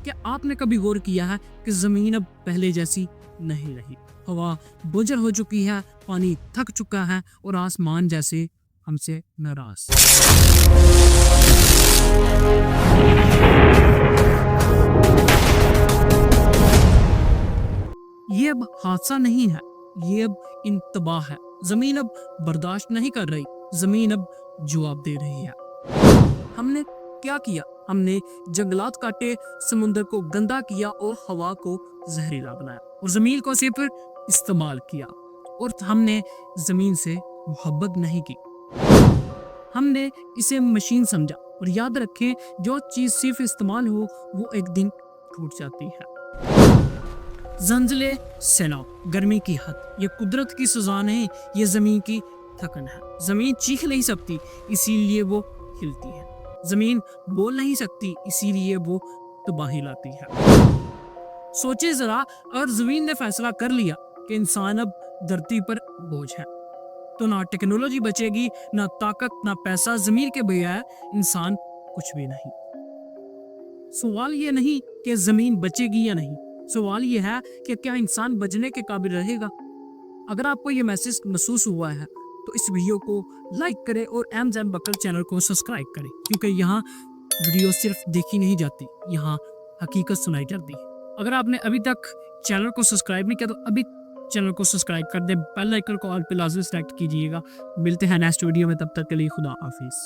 کہ آپ نے کبھی غور کیا ہے کہ زمین اب پہلے جیسی نہیں رہی؟ ہوا بوجھل ہو چکی ہے، پانی تھک چکا ہے اور آسمان جیسے ہم سے ناراض۔ یہ اب حادثہ نہیں ہے، یہ اب انتباہ ہے۔ زمین اب برداشت نہیں کر رہی، زمین اب جواب دے رہی ہے۔ ہم نے کیا کیا؟ ہم نے جنگلات کاٹے، سمندر کو گندا کیا اور ہوا کو زہریلا بنایا اور زمین کو صرف استعمال کیا، اور ہم نے زمین سے محبت نہیں کی، ہم نے اسے مشین سمجھا۔ اور یاد رکھیں، جو چیز صرف استعمال ہو وہ ایک دن ٹوٹ جاتی ہے۔ زلزلے، سیلاب، گرمی کی حد، یہ قدرت کی سزا نہیں، یہ زمین کی تھکن ہے۔ زمین چیخ نہیں سکتی، اسی لیے وہ ہلتی ہے۔ زمین بول نہیں سکتی، اسی لیے وہ تباہی لاتی ہے۔ سوچے ذرا، اگر زمین نے فیصلہ کر لیا کہ انسان اب دھرتی پر بوجھ ہے، تو نہ ٹیکنالوجی بچے گی، نہ طاقت، نہ پیسہ۔ زمین کے بغیر انسان کچھ بھی نہیں۔ سوال یہ نہیں کہ زمین بچے گی یا نہیں، سوال یہ ہے کہ کیا انسان بچنے کے قابل رہے گا؟ اگر آپ کو یہ میسج محسوس ہوا ہے تو اس ویڈیو کو لائک کریں اور ایم زین بکر چینل کو سبسکرائب کریں، کیونکہ یہاں ویڈیو صرف دیکھی نہیں جاتی، یہاں حقیقت سنائی جاتی ہے۔ اگر آپ نے ابھی تک چینل کو سبسکرائب نہیں کیا تو ابھی چینل کو سبسکرائب کر دیں، بیل آئیکن کو آل پہ لازمی سلیکٹ کیجیے گا۔ ملتے ہیں نیکسٹ ویڈیو میں، تب تک کے لیے خدا حافظ۔